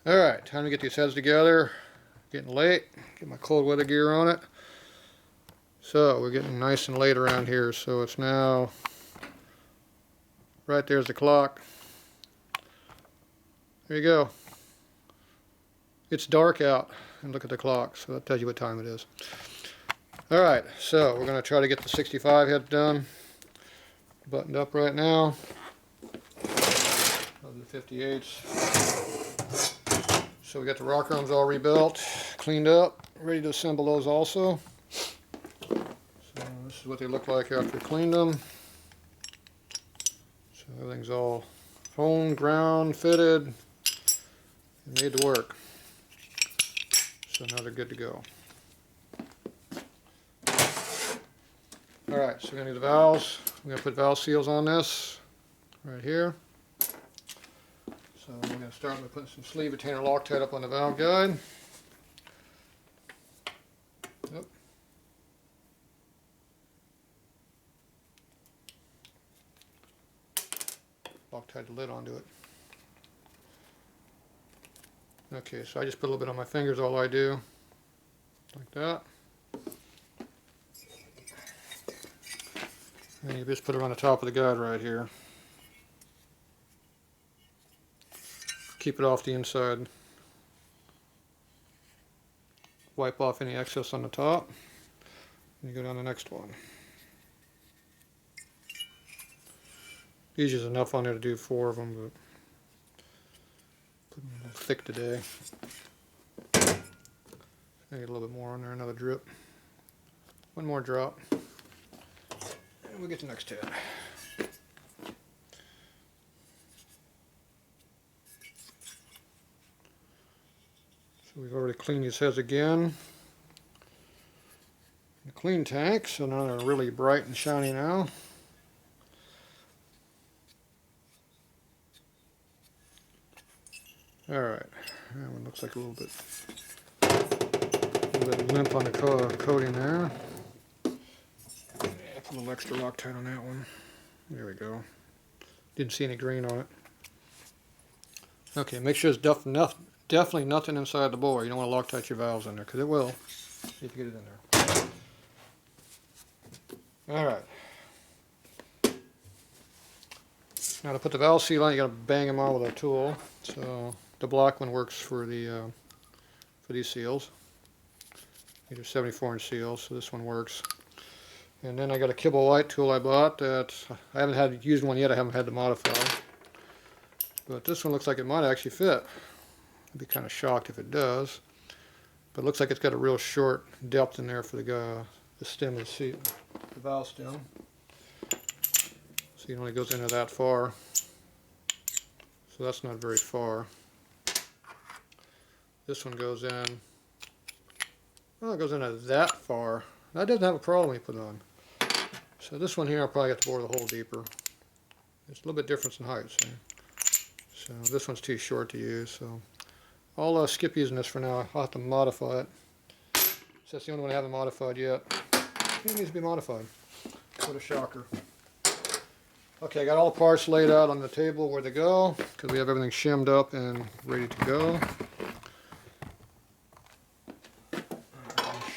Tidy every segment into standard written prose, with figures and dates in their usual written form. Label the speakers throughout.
Speaker 1: Alright, time to get these heads together. Getting late. Get my cold weather gear on it. So we're getting nice and late around here. So it's now, right there's the clock. There you go. It's dark out, and look at the clock, so that tells you what time it is. Alright, so we're going to try to get the 65 heads done. Buttoned up right now. Of the 58s. So we got the rocker arms all rebuilt, cleaned up, ready to assemble those also. So this is what they look like after we cleaned them. So everything's all honed, ground, fitted, and made to work. So now they're good to go. Alright, so we're going to need the valves. We're going to put valve seals on this right here. So we're going to start by putting some sleeve retainer Loctite up on the valve guide. Yep. Loctite the lid onto it. Okay, so I just put a little bit on my fingers, all I do. Like that. And you just put it on the top of the guide right here. Keep it off the inside. Wipe off any excess on the top. And you go down the next one. Usually enough on there to do 4 of them, but put them a little thick today. Maybe a little bit more on there, another drip. One more drop. And we'll get the next head. So we've already cleaned these heads again. The clean tank, so now they're really bright and shiny now. Alright, that one looks like a little bit limp on the coating there. Yeah, put a little extra Loctite on that one. There we go. Didn't see any grain on it. Okay, make sure there's definitely nothing inside the bore. You don't want to Loctite your valves in there, because it will if you get it in there. Alright. Now to put the valve seal on, you got to bang them on with a tool. So the black one works for these seals. These are 74-inch seals, so this one works. And then I got a kibble white tool I bought that I haven't used one yet. I haven't had to modify. But this one looks like it might actually fit. I'd be kind of shocked if it does. But it looks like it's got a real short depth in there for the stem of the seal, the valve stem. So it only goes into that far. So that's not very far. This one goes in, well, it goes into that far. That doesn't have a problem when you put it on. So this one here, I'll probably have to bore the hole deeper. It's a little bit difference in height, see? So this one's too short to use, so I'll skip using this for now. I'll have to modify it. So that's the only one I haven't modified yet. It needs to be modified. What a shocker. Okay, I got all the parts laid out on the table where they go, because we have everything shimmed up and ready to go.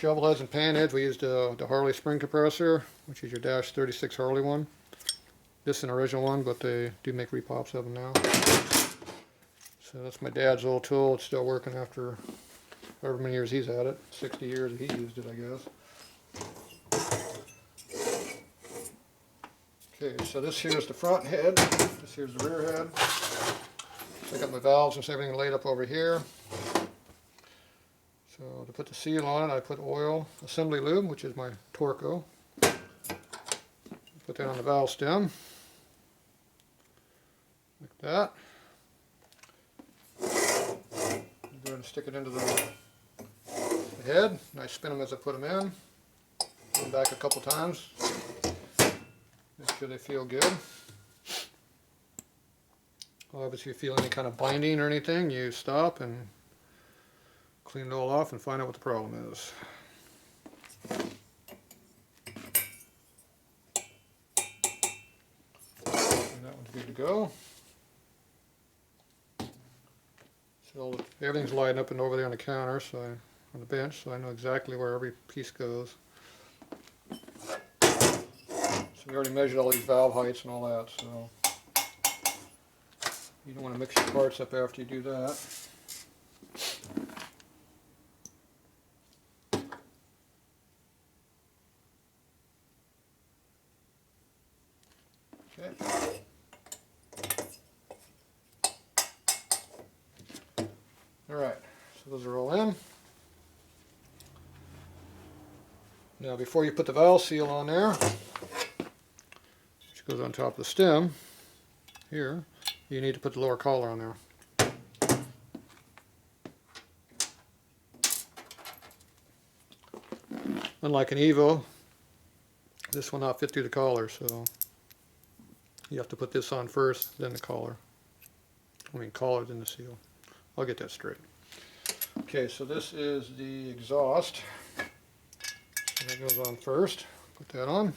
Speaker 1: Shovel heads and panheads, we used the Harley spring compressor, which is your dash 36 Harley one. This is an original one, but they do make repops of them now. So that's my dad's old tool. It's still working after however many years he's had it. 60 years he used it, I guess. Okay, so this here is the front head. This here's the rear head. So I got my valves and everything laid up over here. So to put the seal on it, I put oil assembly lube, which is my Torco. Put that on the valve stem, like that. Go ahead and stick it into the head. And I spin them as I put them in. Put them back a couple times. Make sure they feel good. Obviously, if you feel any kind of binding or anything, you stop and clean it all off and find out what the problem is. And that one's good to go. So everything's lined up and over there on the counter, so on the bench, so I know exactly where every piece goes. So we already measured all these valve heights and all that, so you don't want to mix your parts up after you do that. Okay. Alright, so those are all in. Now before you put the valve seal on there, which goes on top of the stem, here, you need to put the lower collar on there. Unlike an Evo, this will not fit through the collar, so you have to put this on first, then the collar. I mean collar, then the seal. I'll get that straight. Okay, so this is the exhaust. So that goes on first. Put that on.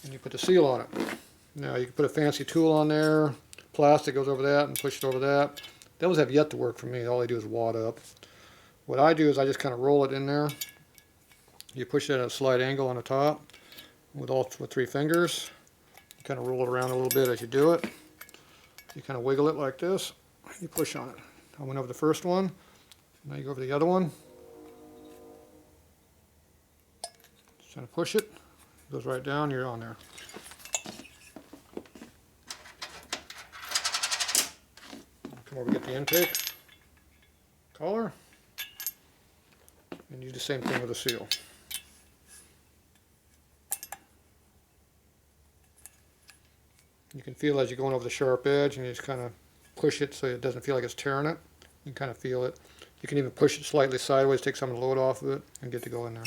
Speaker 1: And you put the seal on it. Now you can put a fancy tool on there. Plastic goes over that and push it over that. Those have yet to work for me. All they do is wad up. What I do is I just kind of roll it in there. You push it at a slight angle on the top with 3 fingers. You kind of roll it around a little bit as you do it. You kind of wiggle it like this. You push on it. I went over the first one. Now you go over the other one. Just kind of push it. It goes right down. You're on there. Come over, get the intake collar, and do the same thing with the seal. You can feel as you're going over the sharp edge, and you just kind of push it so it doesn't feel like it's tearing it. You can kind of feel it. You can even push it slightly sideways, take some of the load off of it, and get to go in there.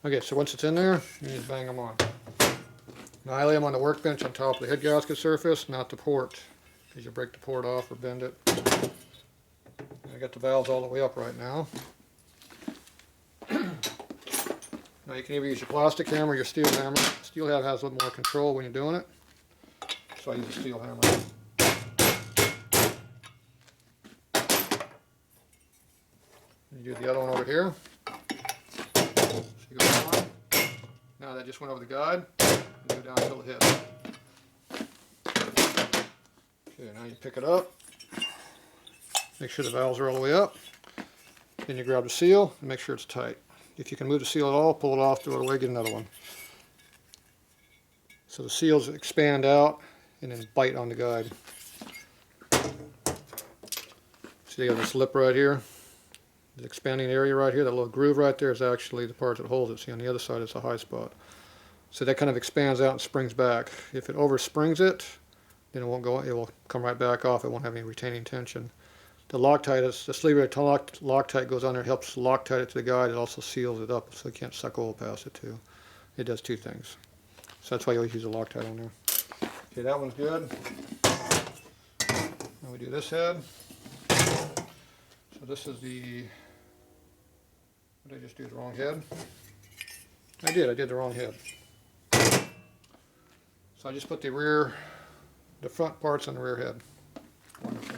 Speaker 1: Okay, so once it's in there, you just bang them on. Now I lay them on the workbench on top of the head gasket surface, not the port, because you break the port off or bend it. I got the valves all the way up right now. Now you can either use your plastic hammer or your steel hammer. Steel hammer has a little more control when you're doing it, so I use a steel hammer. You do the other one over here. So you go down. Now that just went over the guide. You go down until it hits. Okay, now you pick it up. Make sure the valves are all the way up. Then you grab the seal and make sure it's tight. If you can move the seal at all, pull it off, throw it away, get another one. So the seals expand out and then bite on the guide. See, you got this lip right here. The expanding area right here, that little groove right there is actually the part that holds it. See, on the other side it's a high spot. So that kind of expands out and springs back. If it oversprings it, then it won't go. It will come right back off. It won't have any retaining tension. The Loctite is the sleeve rate Loctite goes on there, helps Loctite it to the guide. It also seals it up so you can't suck oil past it too. It does 2 things. So that's why you always use a Loctite on there. Okay, that one's good. Now we do this head. So this is the. What did I just do? The wrong head? I did the wrong head. So I just put the front parts on the rear head. Wonderful.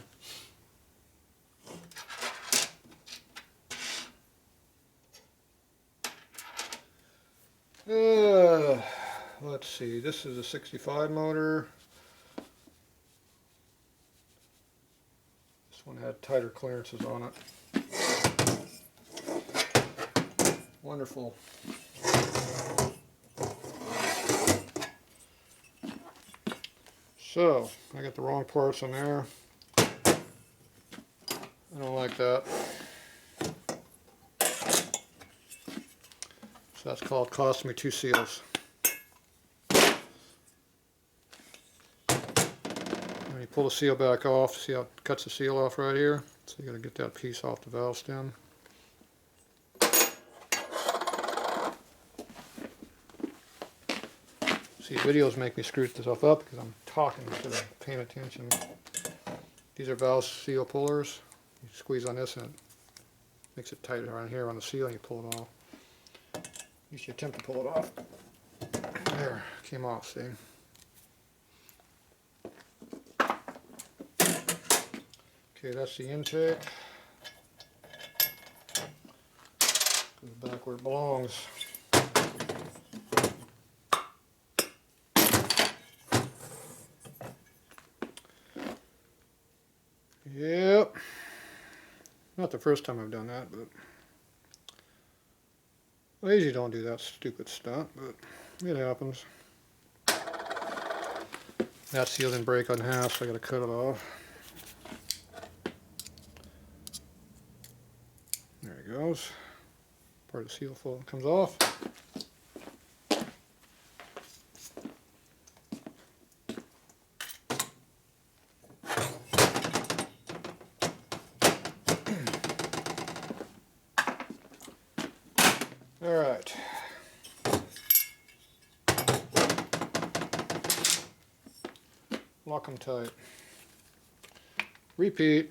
Speaker 1: Let's see, this is a 65 motor. This one had tighter clearances on it. Wonderful. So, I got the wrong parts on there. I don't like that. So that's called cost me 2 seals. When you pull the seal back off, see how it cuts the seal off right here? So you got to get that piece off the valve stem. See, videos make me screw stuff up because I'm talking instead of paying attention. These are valve seal pullers. You squeeze on this and it makes it tight around here on the seal and you pull it off. You should attempt to pull it off. There, came off, see? Okay, that's the intake. Goes back where it belongs. Yep. Not the first time I've done that, but I usually don't do that stupid stunt, but it happens. That seal didn't break in half, so I gotta cut it off. There it goes. Part of the seal fold comes off. Alright. Lock them tight. Repeat.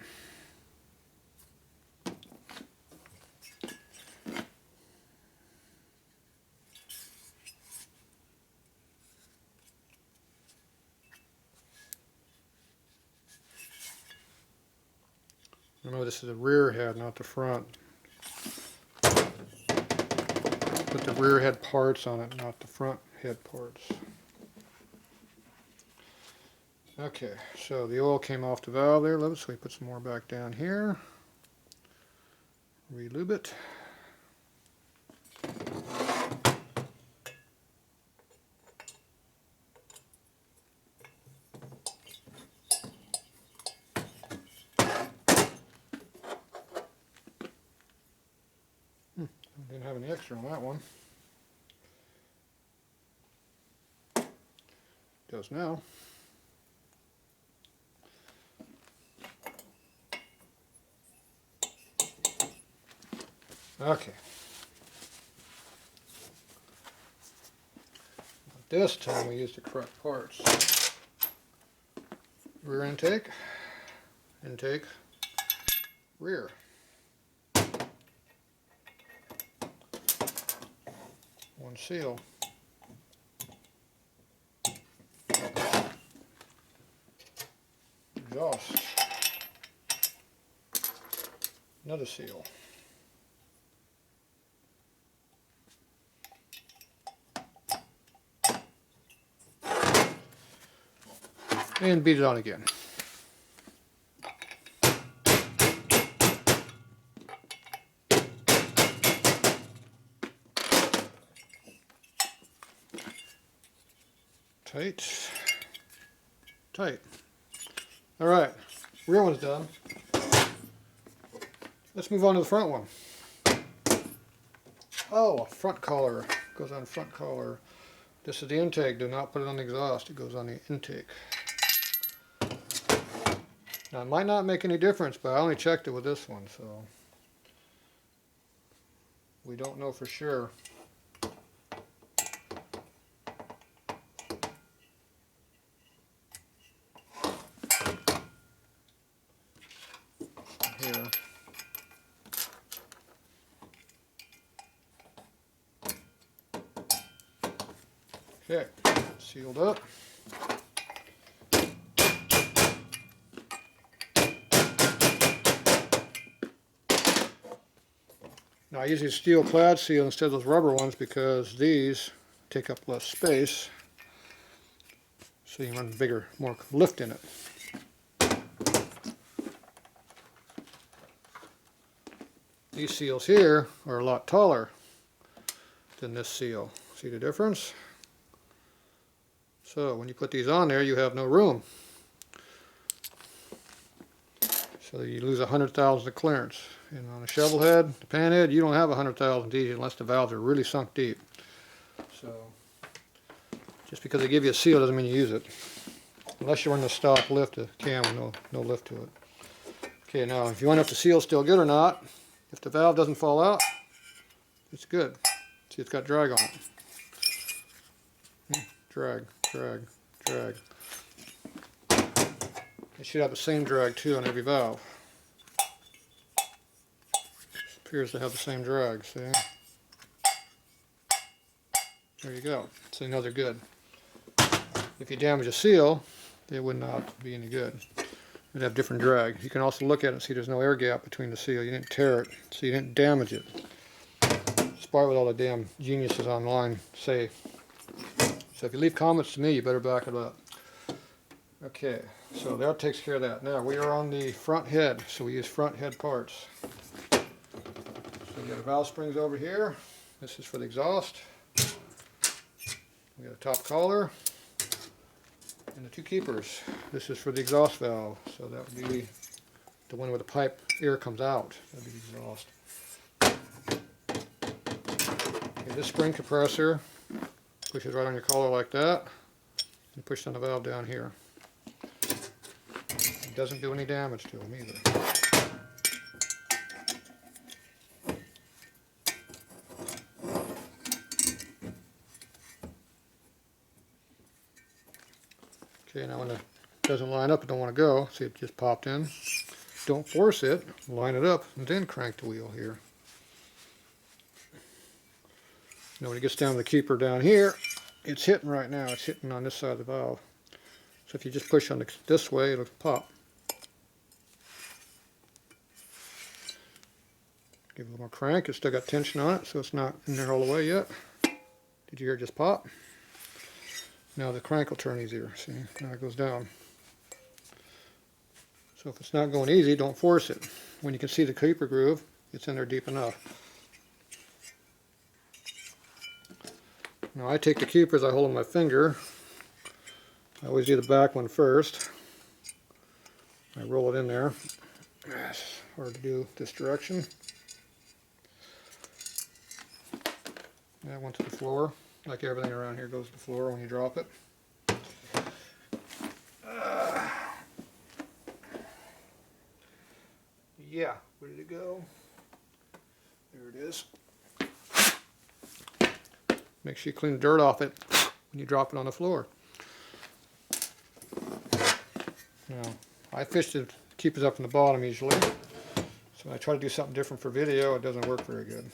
Speaker 1: Remember, this is the rear head, not the front. Put the rear head parts on it, not the front head parts. Okay, so the oil came off the valve there, so we put some more back down here. Relube it. Didn't have any extra on that one. Does now. Okay. This time we used the correct parts. Rear intake, intake, rear. One seal. Exhaust. Another seal. And beat it on again. Tight. Tight. All right, rear one's done. Let's move on to the front one. Oh, a front collar. Goes on front collar. This is the intake. Do not put it on the exhaust. It goes on the intake. Now, it might not make any difference, but I only checked it with this one, so we don't know for sure. Here. Okay, sealed up. Now I use these steel clad seal instead of those rubber ones because these take up less space, so you can run bigger, more lift in it. These seals here are a lot taller than this seal. See the difference? So when you put these on there, you have no room. So you lose 100 thousandths of clearance. And on a shovel head, the panhead, you don't have 100 thousandths easy unless the valves are really sunk deep. So just because they give you a seal doesn't mean you use it. Unless you're in the stock lift, a cam with no lift to it. Okay, now if you wonder if the seal's still good or not, if the valve doesn't fall out, it's good. See, it's got drag on it. Drag, drag, drag. It should have the same drag too on every valve. It appears to have the same drag, see? There you go. So you know they're good. If you damage a seal, they would not be any good. it'd have different drag. You can also look at it and see there's no air gap between the seal. You didn't tear it, so you didn't damage it. Despite what all the damn geniuses online say. So if you leave comments to me, you better back it up. Okay, so that takes care of that. Now we are on the front head, so we use front head parts. So we got the valve springs over here. This is for the exhaust. We got a top collar and the two keepers. This is for the exhaust valve, so that would be the one where the pipe air comes out. That'd be the exhaust. Okay, this spring compressor pushes right on your collar like that, and push on the valve down here. It doesn't do any damage to them either. Okay, now when it doesn't line up, it don't want to go. See, it just popped in. Don't force it. Line it up, and then crank the wheel here. Now when it gets down to the keeper down here, it's hitting right now. It's hitting on this side of the valve. So if you just push on this way, it'll pop. Give it a little more crank. It's still got tension on it, so it's not in there all the way yet. Did you hear it just pop? Now the crank will turn easier. See, now it goes down. So if it's not going easy, don't force it. When you can see the keeper groove, it's in there deep enough. Now I take the keepers, I hold them with my finger. I always do the back one first. I roll it in there. It's hard to do this direction. That went to the floor. Like everything around here goes to the floor when you drop it. Yeah, where did it go? There it is. Make sure you clean the dirt off it when you drop it on the floor. Now, I fish the keepers up in the bottom usually. So when I try to do something different for video, it doesn't work very good.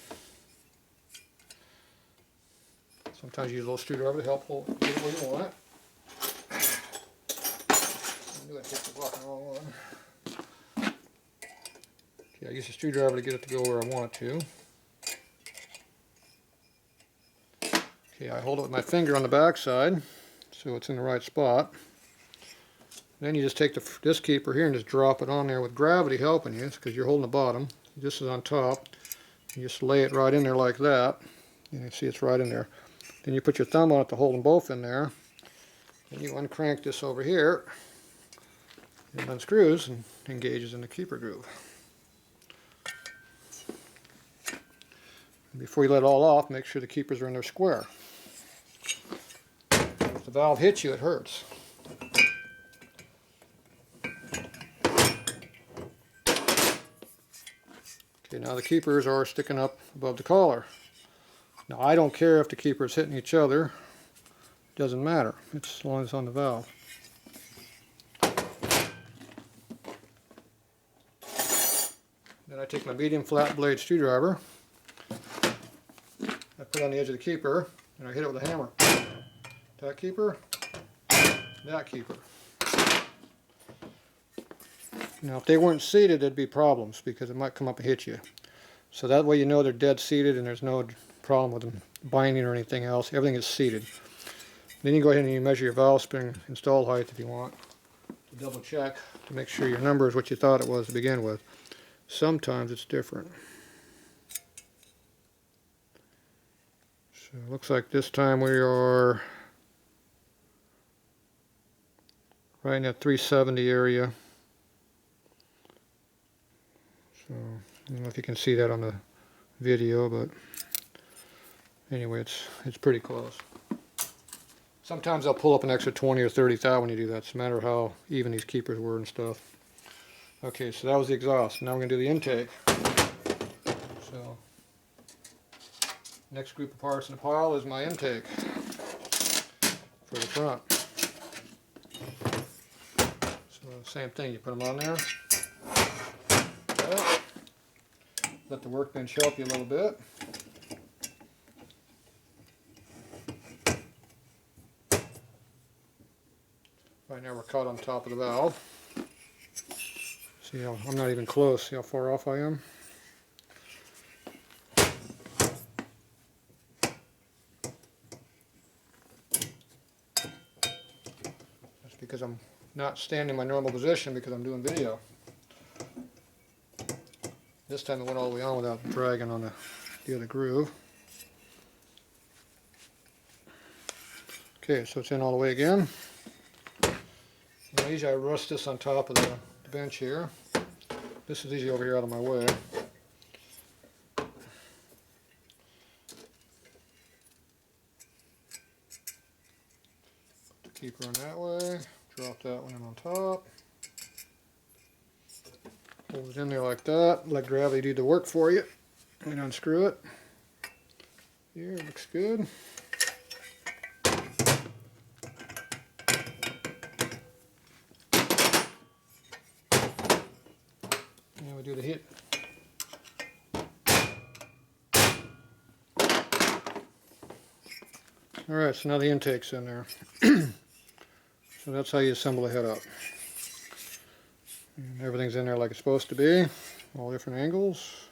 Speaker 1: Sometimes you use a little screwdriver to help get it where you want it. I knew I picked the rock and wrong one. Okay, I use a screwdriver to get it to go where I want it to. Okay, I hold it with my finger on the back side so it's in the right spot. Then you just take this keeper here and just drop it on there with gravity helping you, because you're holding the bottom. This is on top. You just lay it right in there like that. You can see it's right in there. Then you put your thumb on it to hold them both in there. Then you uncrank this over here. It unscrews and engages in the keeper groove. And before you let it all off, make sure the keepers are in there square. If the valve hits you, it hurts. Okay, now the keepers are sticking up above the collar. Now I don't care if the keeper is hitting each other. It doesn't matter. It's as long as it's on the valve. Then I take my medium flat blade screwdriver. I put it on the edge of the keeper and I hit it with a hammer. That keeper, that keeper. Now if they weren't seated, there'd be problems because it might come up and hit you. So that way you know they're dead seated and there's no problem with them binding or anything else. Everything is seated. Then you go ahead and you measure your valve spring install height if you want to double check to make sure your number is what you thought it was to begin with. Sometimes it's different. So it looks like this time we are right in that 370 area. So I don't know if you can see that on the video, but anyway, it's pretty close. Sometimes I'll pull up an extra 20 or 30 thou when you do that. It's a matter of how even these keepers were and stuff. Okay, so that was the exhaust. Now we're going to do the intake. So, next group of parts in the pile is my intake for the front. So, same thing. You put them on there. Okay. Let the workbench help you a little bit. Right now we're caught on top of the valve. See how I'm not even close. See how far off I am? That's because I'm not standing in my normal position because I'm doing video. This time it went all the way on without dragging on the other groove. Okay, so it's in all the way again. Now usually I rest this on top of the bench here. This is easy over here out of my way. Put the keeper on that way. Drop that one in on top. Hold it in there like that. Let gravity do the work for you. And unscrew it. Here, looks good. And we do the hit. Alright, so now the intake's in there. So that's how you assemble the head up. And everything's in there like it's supposed to be. All different angles.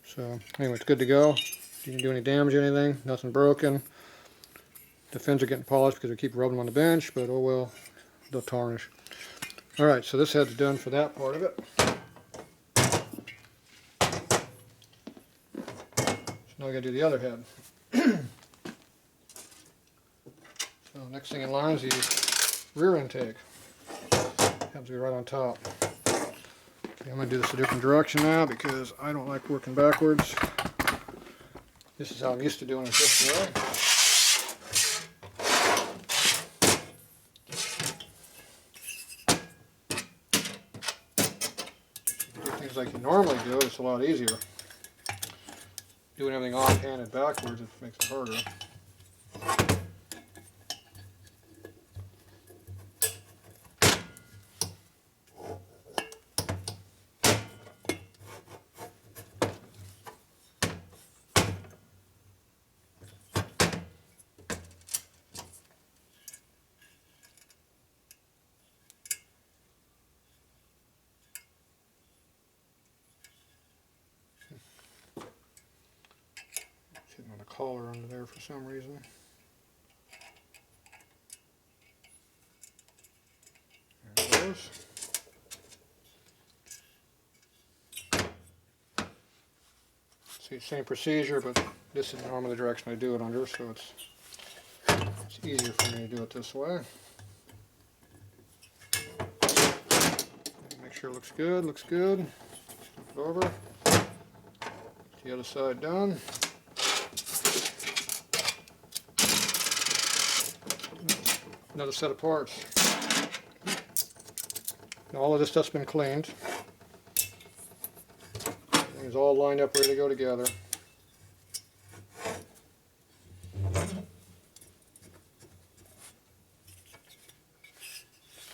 Speaker 1: So anyway, it's good to go. You didn't do any damage or anything. Nothing broken. The fins are getting polished because we keep rubbing them on the bench, but oh well, they'll tarnish. Alright, so this head's done for that part of it. So now we gotta do the other head. So next thing in line is the rear intake. Happens to be right on top. Okay, I'm going to do this a different direction now because I don't like working backwards. This is how I'm used to doing it this way. If you do things like you normally do, it's a lot easier. Doing everything offhanded backwards, it makes it harder. Hitting on the collar under there for some reason. There it goes. See, same procedure, but this is normally the direction I do it under, so it's easier for me to do it this way. Make sure it looks good, looks good. Flip it over. Get the other side done. Another set of parts. Now all of this stuff's been cleaned. Everything's all lined up, ready to go together.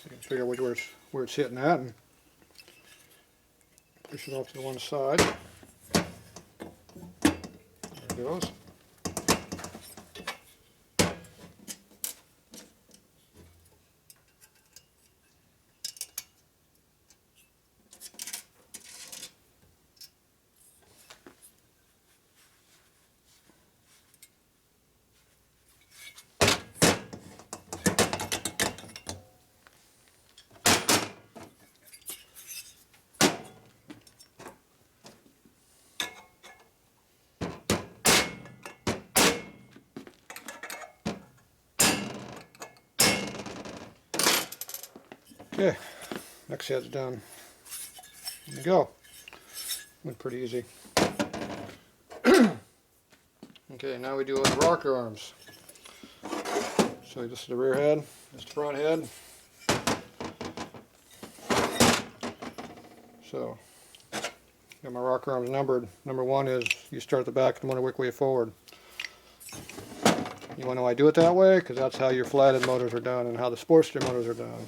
Speaker 1: You can figure out where it's hitting at and push it off to the one side. There it goes. Okay, next head's done. There we go. Went pretty easy. Okay, now we do the rocker arms. So this is the rear head, this is the front head. So, got my rocker arms numbered. Number 1 is you start at the back and want to work your way forward. You want to know I do it that way because that's how your flathead motors are done and how the Sportster motors are done.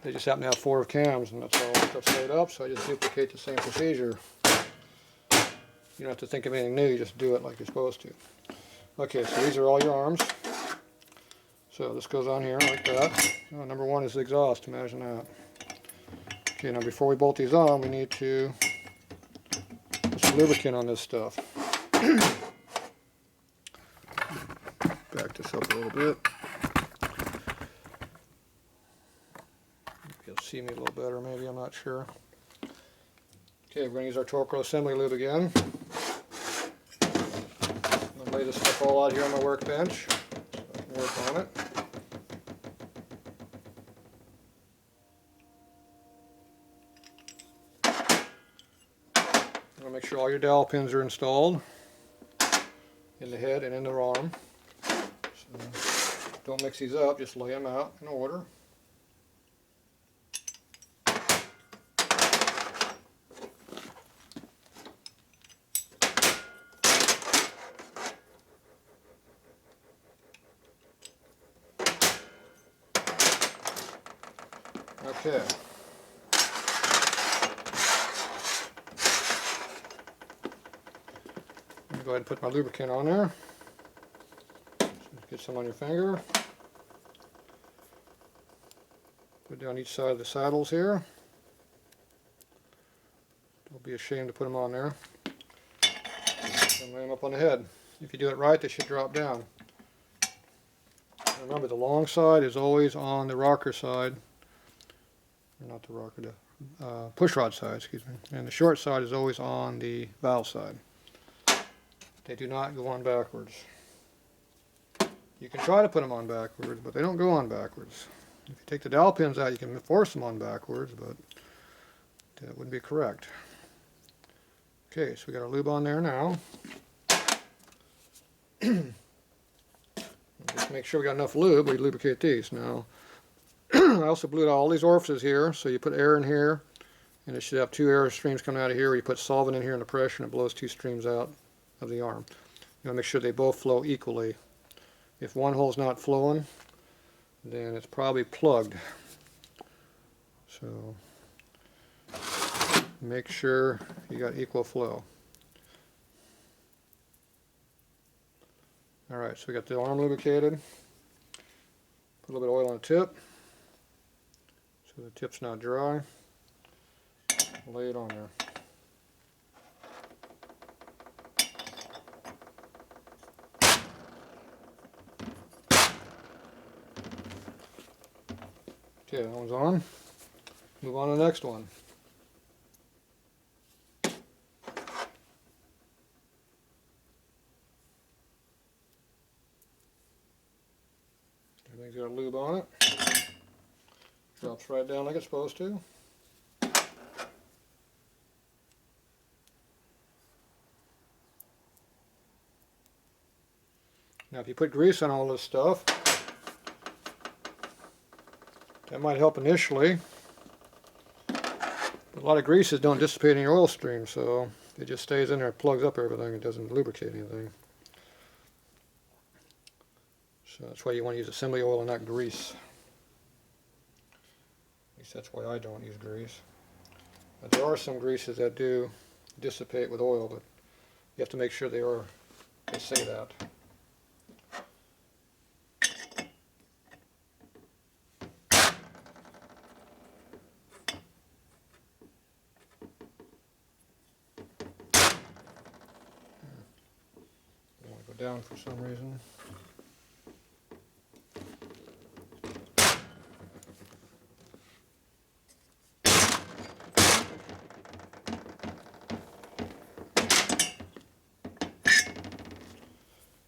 Speaker 1: They just happen to have 4 cams and that's all stuff's laid up, so I just duplicate the same procedure. You don't have to think of anything new, you just do it like you're supposed to. Okay, so these are all your arms. So this goes on here like that. Oh, number one is the exhaust, imagine that. Okay, now before we bolt these on, we need to put some lubricant on this stuff. Back this up a little bit. You'll see me a little better, maybe, I'm not sure. Okay, we're going to use our Tatro assembly lube again. I'm going to lay this stuff all out here on my workbench so I can work on it. I'm going to make sure all your dowel pins are installed in the head and in the arm. So don't mix these up, just lay them out in order. Okay. I'm going to go ahead and put my lubricant on there. Just get some on your finger. Put it down each side of the saddles here. Don't be ashamed to put them on there. And lay them up on the head. If you do it right, they should drop down. Remember, the long side is always on the rocker side. Not the rocker, the push rod side, excuse me. And the short side is always on the valve side. They do not go on backwards. You can try to put them on backwards, but they don't go on backwards. If you take the dowel pins out, you can force them on backwards, but that wouldn't be correct. Okay, so we got our lube on there now. Just make sure we got enough lube, we lubricate these. Now, I also blew out all these orifices here, so you put air in here, and it should have two air streams coming out of here, where you put solvent in here and the pressure, and it blows two streams out of the arm. You want to make sure they both flow equally. If one hole's not flowing, then it's probably plugged. So, make sure you got equal flow. Alright, so we got the arm lubricated. Put a little bit of oil on the tip. So the tip's not dry. Lay it on there. Okay, that one's on. Move on to the next one. Everything's got a lube on it. Drops right down like it's supposed to. Now if you put grease on all this stuff, that might help initially. But a lot of greases don't dissipate in your oil stream, so it just stays in there, plugs up everything, and doesn't lubricate anything. So that's why you want to use assembly oil and not grease. At least that's why I don't use grease. But there are some greases that do dissipate with oil, but you have to make sure they say that. I want to go down for some reason.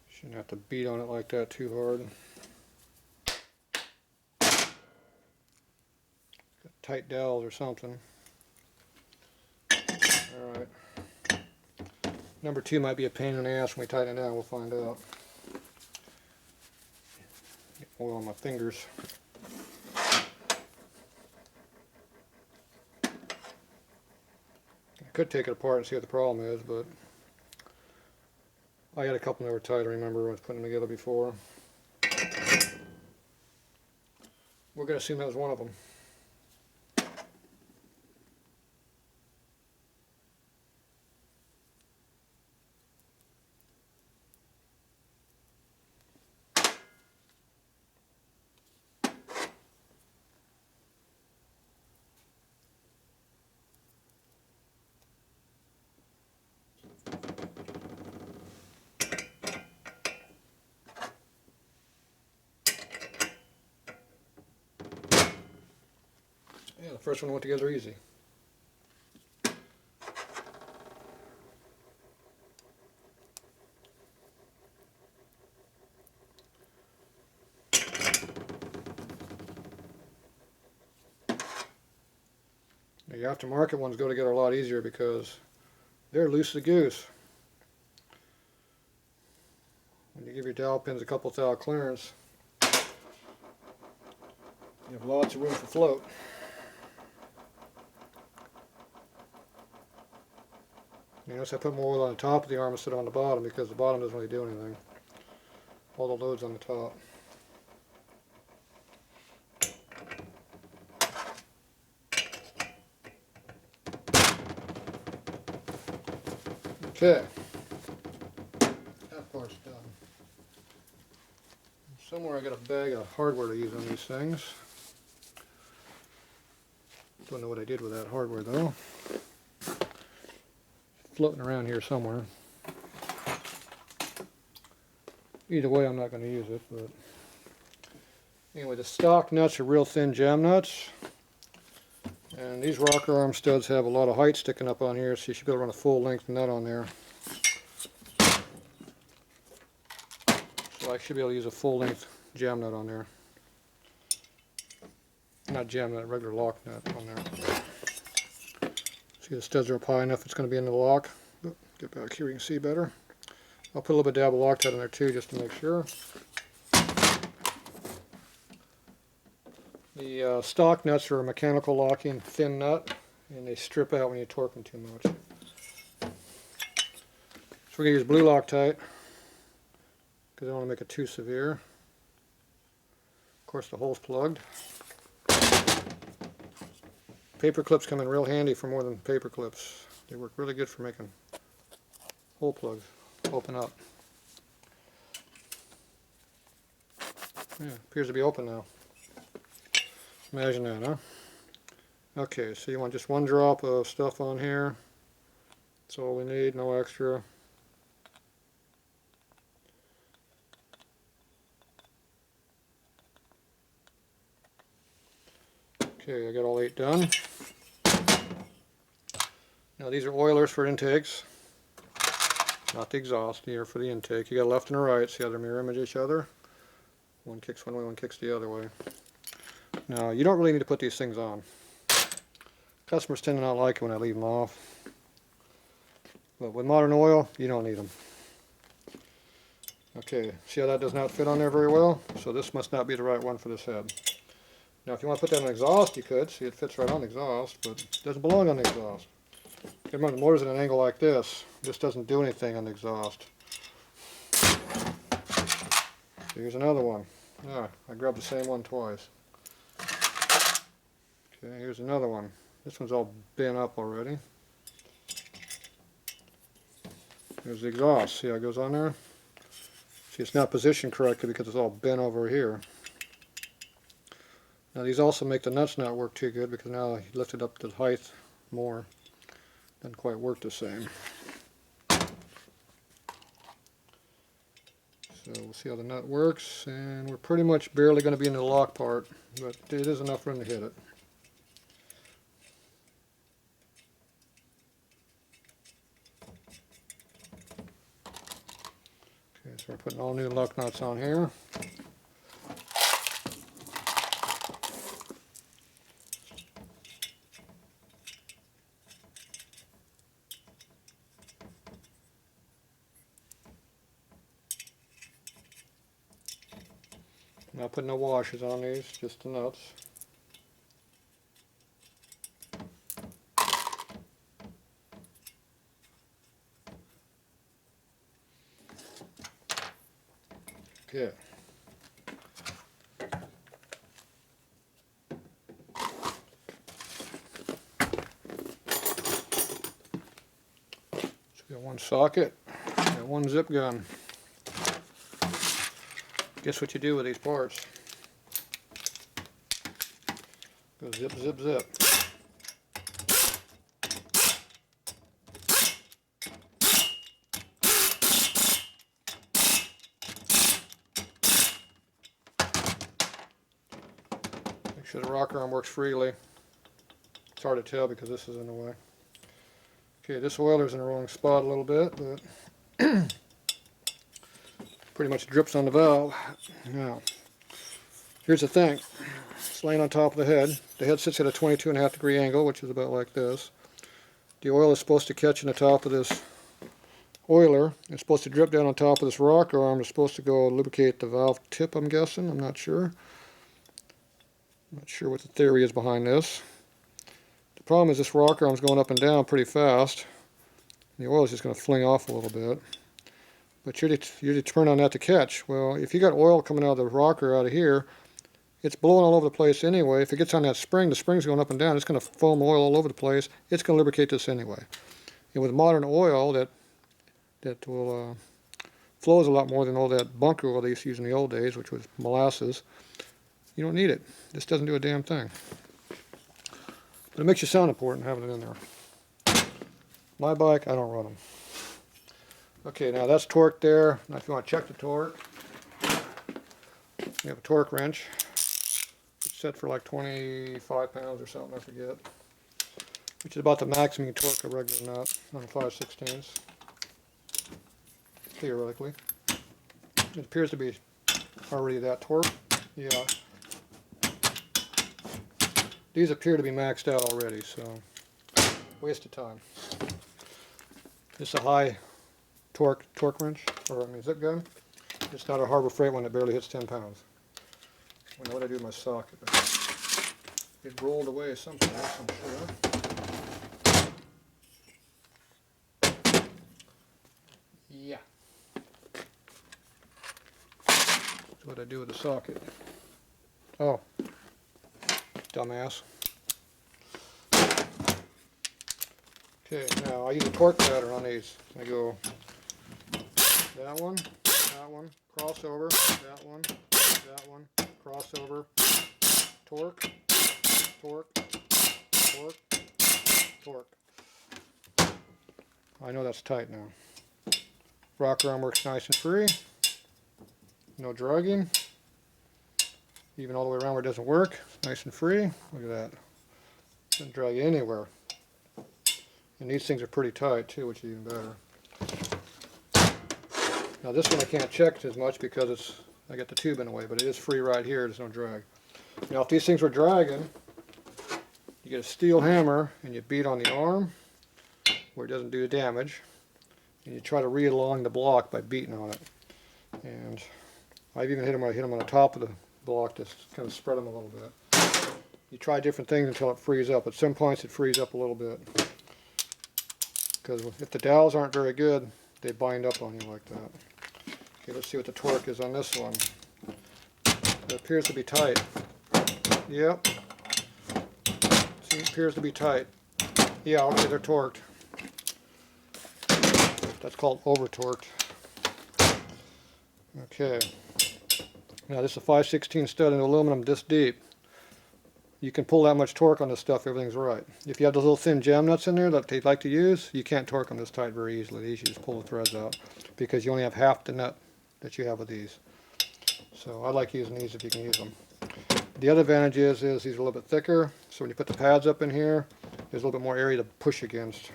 Speaker 1: Shouldn't have to beat on it like that too hard. Got tight dowels or something. Alright. Number two might be a pain in the ass when we tighten it down, we'll find out. Get oil on my fingers. I could take it apart and see what the problem is, but I had a couple that were tight, I remember when I was putting them together before. We're going to assume that was one of them. first one went together easy. The aftermarket ones go together a lot easier because they're loose as a goose. When you give your dowel pins a couple thou clearance, you have lots of room for float. You notice I put more oil on the top of the arm instead of on the bottom because the bottom doesn't really do anything. All the load's on the top. Okay, that part's done. Somewhere I got a bag of hardware to use on these things. Don't know what I did with that hardware though. Floating around here somewhere. Either way, I'm not going to use it. But anyway, the stock nuts are real thin jam nuts. And these rocker arm studs have a lot of height sticking up on here, so you should be able to run a full length nut on there. So I should be able to use a full length jam nut on there. Not jam nut, regular lock nut on there. See, the studs are up high enough it's going to be in the lock. Get back here, you can see better. I'll put a little bit of dab of Loctite in there too, just to make sure. The stock nuts are a mechanical locking thin nut, and they strip out when you torque them too much. So we're going to use blue Loctite, because I don't want to make it too severe. Of course, the hole's plugged. Paper clips come in real handy for more than paper clips. They work really good for making hole plugs open up. Yeah, appears to be open now. Imagine that, huh? Okay, so you want just one drop of stuff on here. That's all we need, no extra. Okay, I got all 8 done. Now these are oilers for intakes, not the exhaust. These are for the intake. You got a left and a right, see how they mirror image each other? One kicks one way, one kicks the other way. Now you don't really need to put these things on. Customers tend to not like it when I leave them off. But with modern oil, you don't need them. Okay, see how that does not fit on there very well? So this must not be the right one for this head. Now if you want to put that on exhaust, you could. See, it fits right on the exhaust, but it doesn't belong on the exhaust. Remember, the motor's at an angle like this. This doesn't do anything on the exhaust. Here's another one. Ah, I grabbed the same one twice. Okay, here's another one. This one's all bent up already. Here's the exhaust. See how it goes on there? See, it's not positioned correctly because it's all bent over here. Now these also make the nuts not work too good because now you lift it up to the height more. Doesn't quite work the same. So we'll see how the nut works, and we're pretty much barely going to be in the lock part, but it is enough room to hit it. Okay, so we're putting all new luck nuts on here. Not putting no washers on these, just the nuts. Okay. So we got one socket, got one zip gun. Guess what you do with these parts? Go zip, zip, zip. Make sure the rocker arm works freely. It's hard to tell because this is in the way. Okay, this oiler's in the wrong spot a little bit, but pretty much drips on the valve. Now, here's the thing. It's laying on top of the head. The head sits at a 22.5-degree angle, which is about like this. The oil is supposed to catch in the top of this oiler. It's supposed to drip down on top of this rocker arm. It's supposed to go lubricate the valve tip, I'm guessing. I'm not sure. I'm not sure what the theory is behind this. The problem is this rocker arm's going up and down pretty fast. The oil is just going to fling off a little bit. But you're determined on that to catch. Well, if you got oil coming out of the rocker out of here, it's blowing all over the place anyway. If it gets on that spring, the spring's going up and down. It's going to foam oil all over the place. It's going to lubricate this anyway. And with modern oil, that will flows a lot more than all that bunker oil they used to use in the old days, which was molasses. You don't need it. This doesn't do a damn thing. But it makes you sound important having it in there. My bike, I don't run them. Okay, now that's torque there. Now if you want to check the torque, you have a torque wrench. It's set for like 25 pounds or something, I forget. Which is about the maximum you can torque a regular nut on a 5/16. Theoretically. It appears to be already that torque. Yeah. These appear to be maxed out already, so waste of time. It's a high torque wrench, or I mean zip gun. It's not a Harbor Freight one that barely hits 10 pounds. I know what I do with my socket. It rolled away someplace, I'm sure. Yeah. That's what I do with the socket. Oh. Dumbass. Okay, now I use a torque pattern on these. I go that one, crossover, that one, crossover, torque, torque, torque, torque. I know that's tight now. Rocker arm works nice and free. No dragging. Even all the way around where it doesn't work. Nice and free. Look at that. Doesn't drag you anywhere. And these things are pretty tight too, which is even better. Now this one I can't check as much because I got the tube in the way, but it is free right here. There's no drag. Now if these things were dragging, you get a steel hammer and you beat on the arm where it doesn't do damage, and you try to read along the block by beating on it. And I've even hit them on the top of the block to kind of spread them a little bit. You try different things until it frees up. At some points it frees up a little bit. Because if the dowels aren't very good, they bind up on you like that. Okay, let's see what the torque is on this one. It appears to be tight. Yep. See, it appears to be tight. Yeah, okay, they're torqued. That's called over-torqued. Okay. Now this is a 5/16 stud in aluminum this deep. You can pull that much torque on this stuff, everything's right. If you have those little thin jam nuts in there that they like to use, you can't torque them this tight very easily. These you just pull the threads out because you only have half the nut that you have with these. So I like using these if you can use them. The other advantage is these are a little bit thicker, so when you put the pads up in here, there's a little bit more area to push against.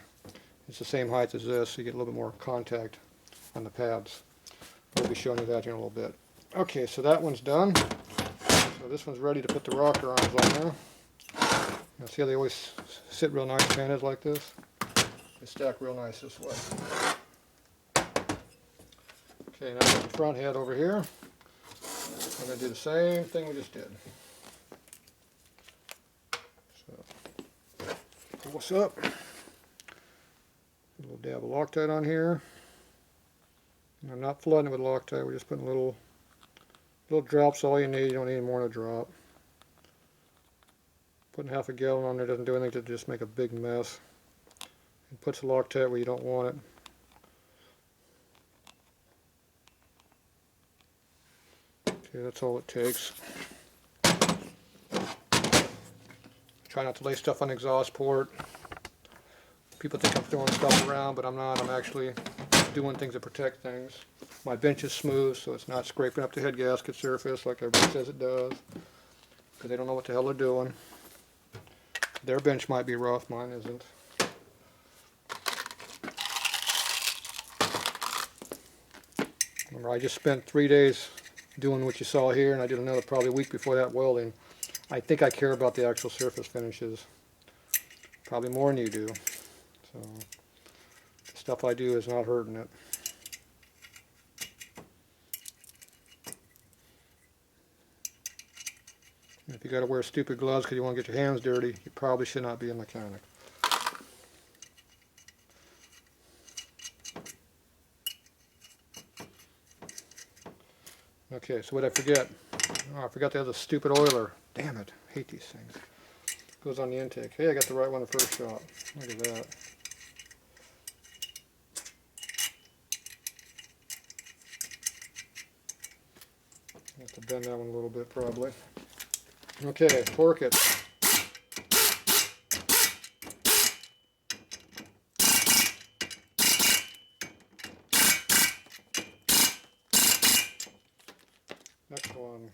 Speaker 1: It's the same height as this, so you get a little bit more contact on the pads. I'll be showing you that here in a little bit. Okay, so that one's done. So this one's ready to put the rocker arms on there. Now see how they always sit real nice panheads like this? They stack real nice this way. Okay, now the front head over here. I'm going to do the same thing we just did. So, pull this up. A little dab of Loctite on here. And I'm not flooding it with Loctite, we're just putting little drops, all you need. You don't need any more than a drop. Putting half a gallon on there doesn't do anything to just make a big mess. It puts the Loctite where you don't want it. Okay, that's all it takes. Try not to lay stuff on the exhaust port. People think I'm throwing stuff around, but I'm not. I'm actually doing things to protect things. My bench is smooth, so it's not scraping up the head gasket surface like everybody says it does, because they don't know what the hell they're doing. Their bench might be rough, mine isn't. Remember, I just spent 3 days doing what you saw here, and I did another probably a week before that welding. I think I care about the actual surface finishes probably more than you do. So the stuff I do is not hurting it. And if you got to wear stupid gloves because you want to get your hands dirty, you probably should not be a mechanic. Okay, so what did I forget? Oh, I forgot the other stupid oiler. Damn it, I hate these things. Goes on the intake. Hey, I got the right one the first shot. Look at that. I have to bend that one a little bit probably. Okay, torque it. Next one.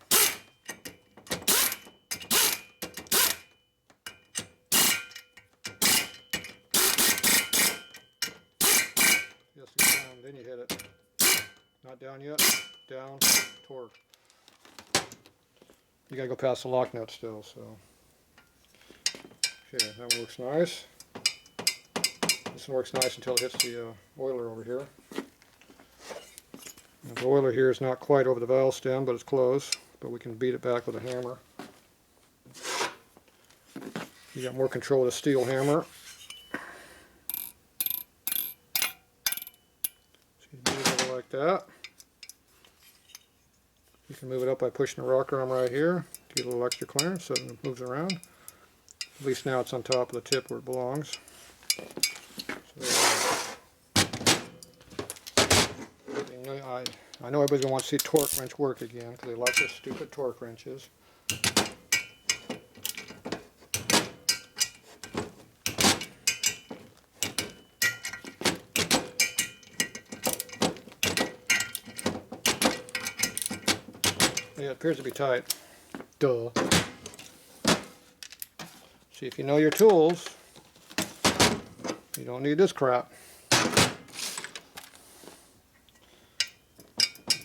Speaker 1: Yes, you down, then you hit it. Not down yet. Down, torque. You gotta go past the lock nut still, so. Okay, that one looks nice. This one works nice until it hits the oiler over here. And the oiler here is not quite over the valve stem, but it's close. But we can beat it back with a hammer. You got more control with a steel hammer. So you move it over like that. You can move it up by pushing the rocker arm right here to get a little extra clearance so it moves around. At least now it's on top of the tip where it belongs. I know everybody's going to want to see torque wrench work again because they like their stupid torque wrenches. Yeah, it appears to be tight. Duh. See, if you know your tools, you don't need this crap.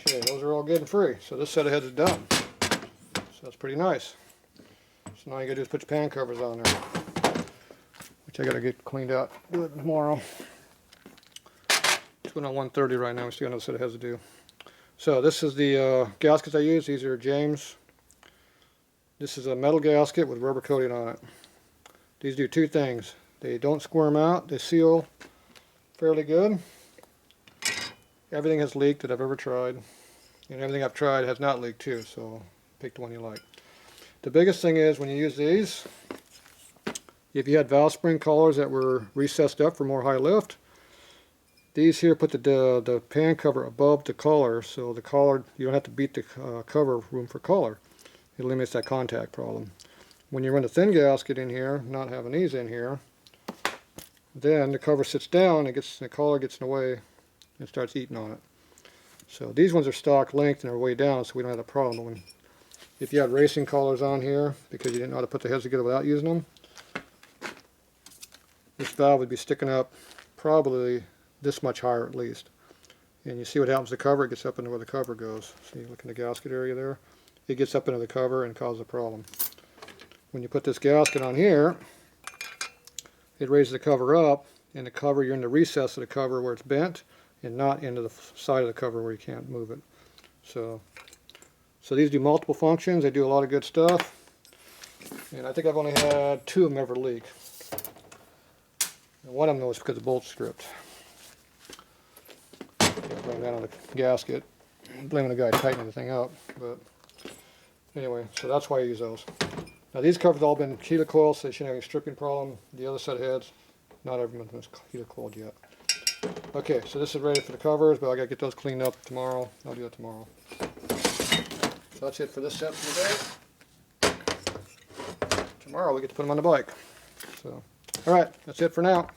Speaker 1: Okay, those are all good and free. So this set of heads is done. So that's pretty nice. So now you gotta do is put your pan covers on there, which I gotta get cleaned out. Do it tomorrow. It's going on 1:30 right now. We still got another set of heads to do. So this is the gaskets I use. These are James. This is a metal gasket with rubber coating on it. These do two things. They don't squirm out. They seal fairly good. Everything has leaked that I've ever tried. And everything I've tried has not leaked too, so pick the one you like. The biggest thing is when you use these, if you had valve spring collars that were recessed up for more high lift, these here put the pan cover above the collar, so the collar, you don't have to beat the cover room for collar. It eliminates that contact problem. When you run a thin gasket in here, not having these in here, then the cover sits down and the collar gets in the way and starts eating on it. So these ones are stock length and are way down, so we don't have that problem. If you had racing collars on here because you didn't know how to put the heads together without using them, this valve would be sticking up probably this much higher at least. And you see what happens to the cover, it gets up into where the cover goes. See, look in the gasket area there? It gets up into the cover and causes a problem. When you put this gasket on here, it raises the cover up, and the cover, you're in the recess of the cover where it's bent, and not into the side of the cover where you can't move it. So these do multiple functions. They do a lot of good stuff. And I think I've only had 2 of them ever leak. And one of them was because the bolt stripped. Can't blame that on the gasket. I'm blaming the guy tightening the thing up. But anyway, so that's why I use those. Now these covers have all been heater coiled, so they shouldn't have any stripping problem. The other set of heads, not everyone's been heater coiled yet. Okay, so this is ready for the covers, but I gotta get those cleaned up tomorrow. I'll do that tomorrow. So that's it for this set for today. Tomorrow we get to put them on the bike. So, all right, that's it for now.